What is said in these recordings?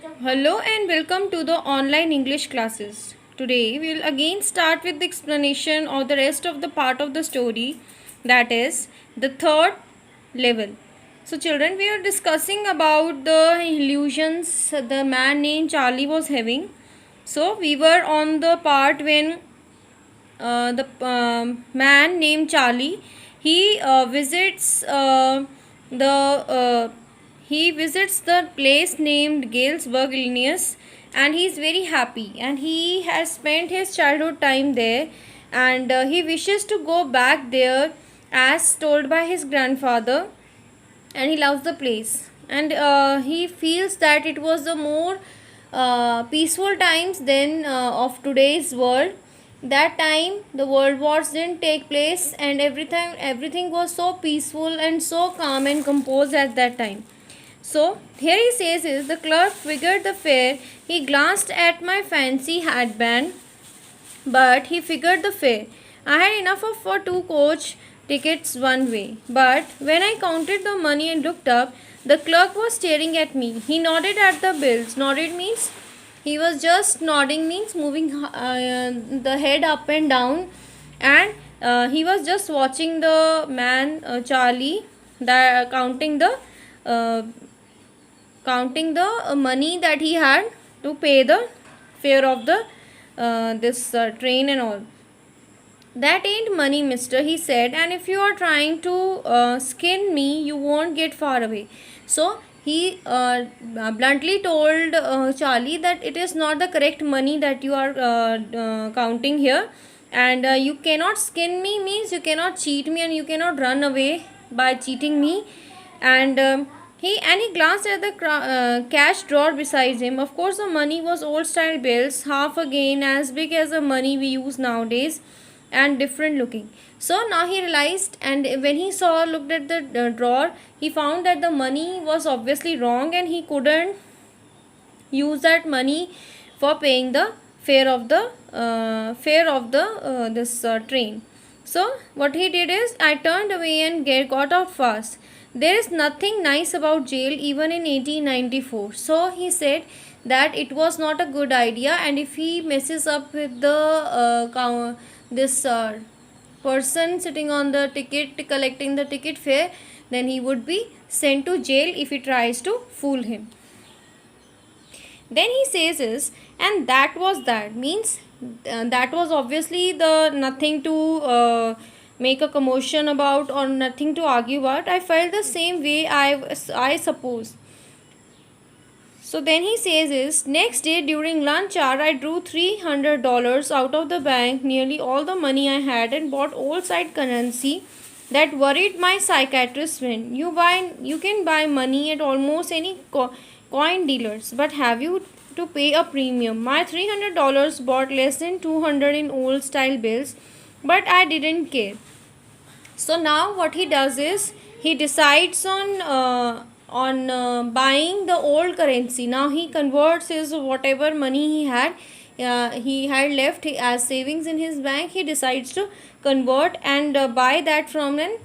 Hello and welcome to the online English classes. Today we will again start with the explanation of the rest of the part of the story, that is the third level. So children, we are discussing about the illusions the man named Charlie was having. So we were on the part when the man named Charlie, he visits the he visits the place named Galesburg, Illinois, and he is very happy. And he has spent his childhood time there, and he wishes to go back there as told by his grandfather, and he loves the place. And he feels that it was the more peaceful times than of today's world. That time the world wars didn't take place, and everything was so peaceful and so calm and composed at that time. So here he says is the clerk figured the fare. He glanced at my fancy hatband, but he figured the fare. I had enough of for two coach tickets one way. But when I counted the money and looked up, the clerk was staring at me. He nodded at the bills. Nodded means he was just nodding, means moving the head up and down, and he was just watching the man Charlie, uh, counting the money that he had to pay the fare of the this train and all. That ain't money, mister, he said, and if you are trying to skin me, you won't get far away. So he bluntly told Charlie that it is not the correct money that you are counting here, and you cannot skin me means you cannot cheat me, and you cannot run away by cheating me. And he glanced at the cash drawer beside him. Of course, the money was old style bills, half again as big as the money we use nowadays, and different looking. So now he realized, and when he looked at the drawer, he found that the money was obviously wrong, and he couldn't use that money for paying the fare of the this train. So what he did is, I turned away and got out fast. There is nothing nice about jail even in 1894. So he said that it was not a good idea, and if he messes up with the this person sitting on the ticket collecting the ticket fare, then he would be sent to jail if he tries to fool him. Then he says is, and that was that, means that was obviously the nothing to make a commotion about or nothing to argue about. I felt the same way, I suppose. So then he says is, next day during lunch hour, I drew $300 out of the bank, nearly all the money I had, and bought old side currency that worried my psychiatrist friend. You can buy money at almost any coin dealers, but have you to pay a premium? My $300 bought less than 200 in old style bills, but I didn't care. So now what he does is, he decides on buying the old currency. Now he converts his whatever money he had left as savings in his bank. He decides to convert and buy that from a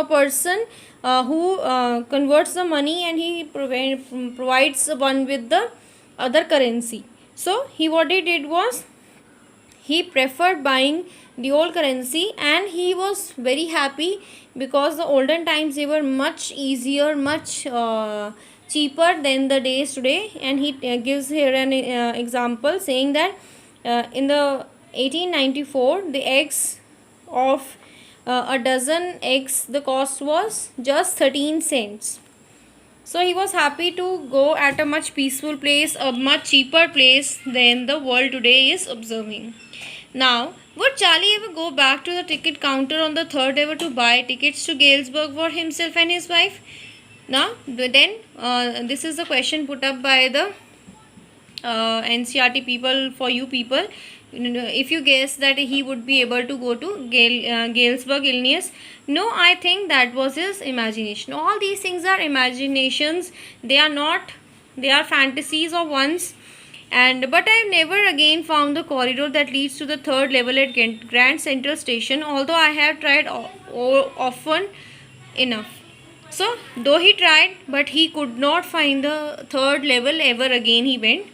person who converts the money, and he provides one with the other currency. So what he did was, he preferred buying the old currency, and he was very happy because the olden times, they were much easier, much cheaper than the days today. And he gives here an example, saying that in the 1894, the eggs of a dozen eggs, the cost was just 13 cents. So he was happy to go at a much peaceful place, a much cheaper place than the world today is observing. Now, would Charlie ever go back to the ticket counter on the third level to buy tickets to Galesburg for himself and his wife? Now, then, this is the question put up by the NCRT people for you people. If you guess that he would be able to go to Galesburg, Illinois, no, I think that was his imagination. All these things are imaginations. They are not. They are fantasies of one's. But I've never again found the corridor that leads to the third level at Grand Central Station, although I have tried often enough. So though he tried, but he could not find the third level ever again. He went.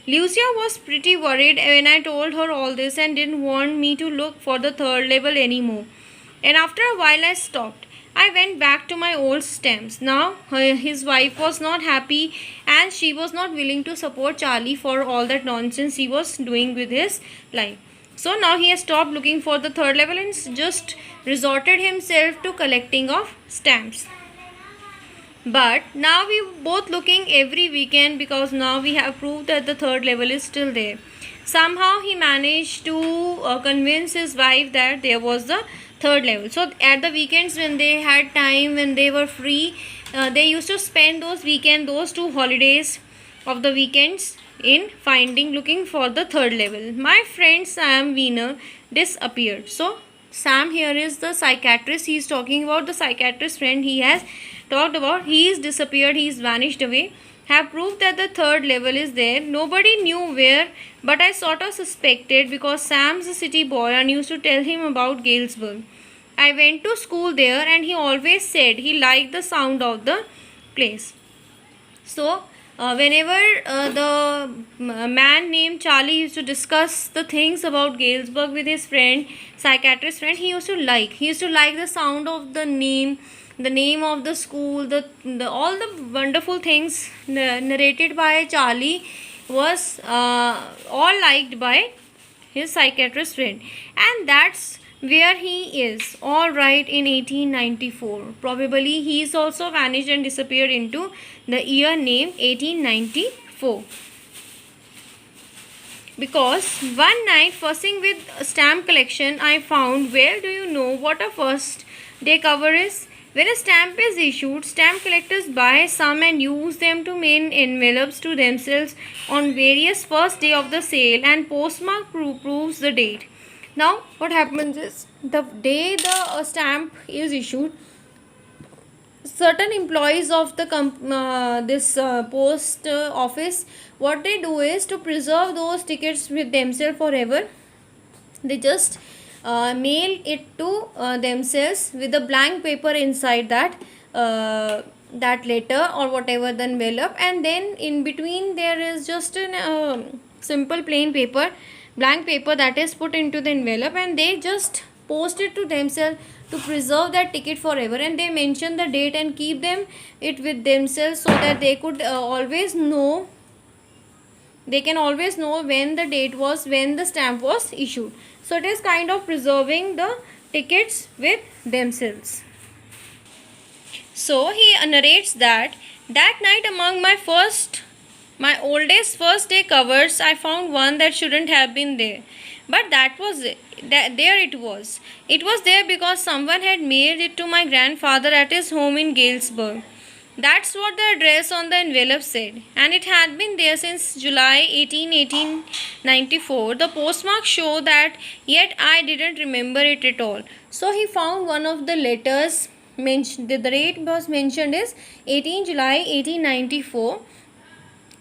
Lucia was pretty worried when I told her all this and didn't want me to look for the third level anymore. And after a while I stopped. I went back to my old stamps. Now his wife was not happy and she was not willing to support Charlie for all that nonsense he was doing with his life. So now he has stopped looking for the third level and just resorted himself to collecting of stamps. But now we both looking every weekend because now we have proved that the third level is still there. Somehow he managed to convince his wife that there was the third level. So at the weekends when they had time, when they were free, they used to spend those 2 holidays of the weekends in looking for the third level. My friend Sam Wiener disappeared. So Sam here is the psychiatrist. He is talking about the psychiatrist friend he has talked about. He is disappeared. He is vanished away. Have proved that the third level is there. Nobody knew where, but I sort of suspected because Sam's a city boy and used to tell him about Galesburg. I went to school there and he always said he liked the sound of the place. So whenever the man named Charlie used to discuss the things about Galesburg with his friend, psychiatrist friend, he used to like the sound of the name of the school, the all the wonderful things narrated by Charlie was all liked by his psychiatrist friend, and that's where he is. All right, in 1894. Probably he is also vanished and disappeared into the year named 1894. Because one night fussing with a stamp collection, I found, well, do you know what a first day cover is? When a stamp is issued, stamp collectors buy some and use them to mail envelopes to themselves on various first day of the sale, and postmark proves the date. Now what happens is, the day the stamp is issued, certain employees of the post office, what they do is, to preserve those tickets with themselves forever, they just mail it to themselves with a blank paper inside that letter or whatever the envelope, and then in between there is just a simple plain paper, blank paper, that is put into the envelope, and they just post it to themselves to preserve that ticket forever, and they mention the date and keep it with themselves so that they could always know, they can always know when the date was, when the stamp was issued. So it is kind of preserving the tickets with themselves. So he narrates that night among my oldest first day covers, I found one that shouldn't have been there. But that was it. There it was. It was there because someone had mailed it to my grandfather at his home in Galesburg. That's what the address on the envelope said, and it had been there since July 1894. The postmark showed that, yet I didn't remember it at all. So he found one of the letters mentioned. The date was mentioned is 18 July 1894.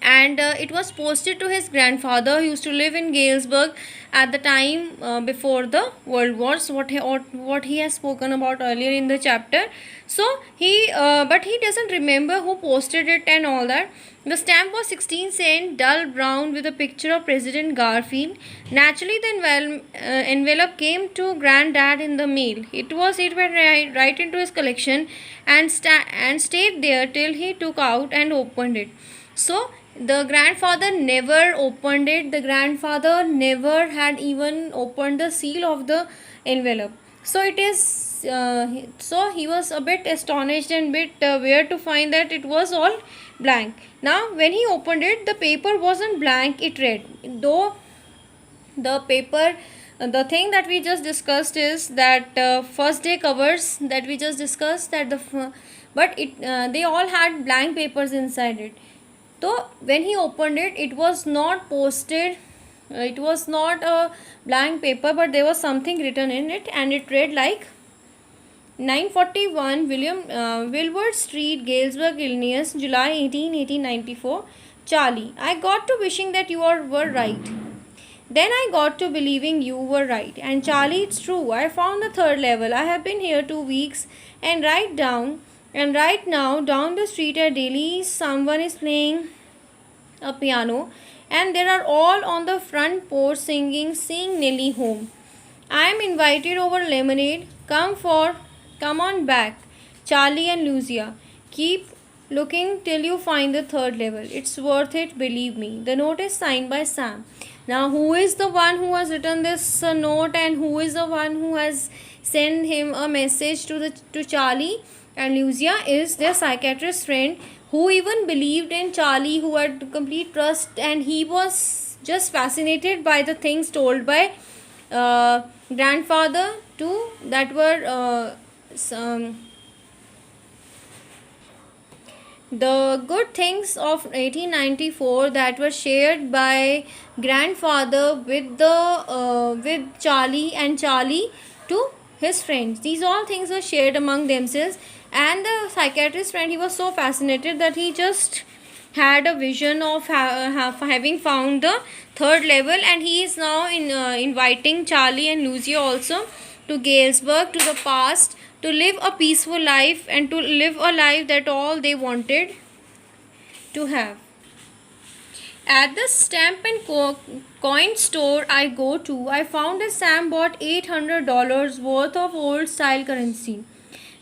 And it was posted to his grandfather, who used to live in Galesburg at the time before the World Wars, what he has spoken about earlier in the chapter. So but he doesn't remember who posted it and all that. The stamp was 16-cent, dull brown, with a picture of President Garfield. Naturally, the envelope came to Granddad in the mail. It went right into his collection and stayed there till he took out and opened it. So the grandfather never opened it. The grandfather never had even opened the seal of the envelope. So it is. So he was a bit astonished and bit weird to find that it was all blank. Now when he opened it, the paper wasn't blank. It read. Though the paper, the thing that we just discussed is that first day covers that we just discussed, that but they all had blank papers inside it. So when he opened it, it was not posted, it was not a blank paper, but there was something written in it, and it read like 941 Wilbur Street, Galesburg, Illinois, July 18, 1894. Charlie, I got to wishing that you were right. Then I got to believing you were right. And Charlie, it's true, I found the third level. I have been here 2 weeks, and write down And right now, down the street at Delhi, someone is playing a piano, and they are all on the front porch singing Sing Nelly Home. I am invited over lemonade. Come on back. Charlie and Lucia. Keep looking till you find the third level. It's worth it, believe me. The note is signed by Sam. Now, who is the one who has written this note, and who is the one who has sent him a message to Charlie and Lucia? Is their psychiatrist friend, who even believed in Charlie, who had complete trust, and he was just fascinated by the things told by uh, grandfather too, that were some the good things of 1894 that were shared by grandfather with Charlie, and Charlie to his friends. These all things were shared among themselves, and the psychiatrist friend, he was so fascinated that he just had a vision of having found the third level, and he is now inviting Charlie and Lucia also to Galesburg, to the past, to live a peaceful life and to live a life that all they wanted to have. At the stamp and coin store I go to, I found that Sam bought $800 worth of old style currency.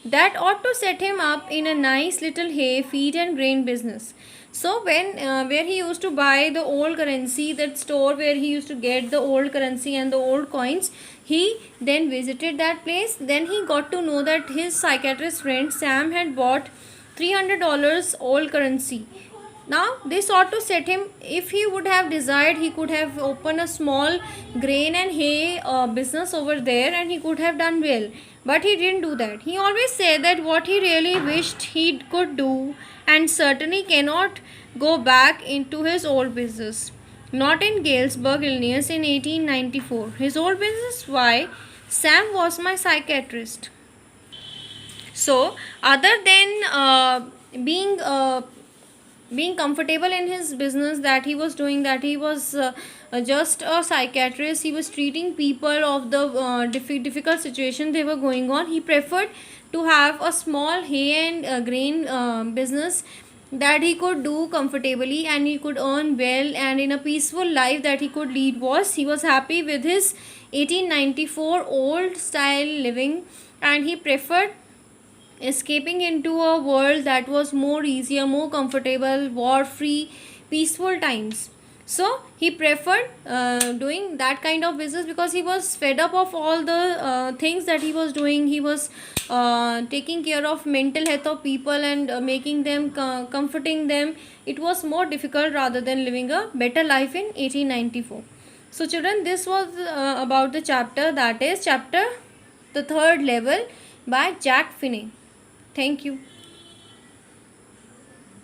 That ought to set him up in a nice little hay, feed and grain business. So when where he used to buy the old currency, that store where he used to get the old currency and the old coins, he then visited that place. Then he got to know that his psychiatrist friend Sam had bought $300 old currency. Now this ought to set him. If he would have desired, he could have opened a small grain and hay business over there, and he could have done well. But he didn't do that. He always said that what he really wished he could do, and certainly cannot go back into his old business. Not in Galesburg, Illinois in 1894. His old business, why? Sam was my psychiatrist. So, other than being comfortable in his business that he was doing, that he was just a psychiatrist, he was treating people of the difficult situation they were going on, he preferred to have a small hay and grain business that he could do comfortably, and he could earn well, and in a peaceful life that he could lead. Was he was happy with his 1894 old style living, and he preferred escaping into a world that was more easier, more comfortable, war free, peaceful times. So he preferred doing that kind of business, because he was fed up of all the things that he was doing. He was taking care of mental health of people, and making them comforting them. It was more difficult rather than living a better life in 1894. So children, this was about the chapter, that is chapter the third level by Jack Finney. Thank you.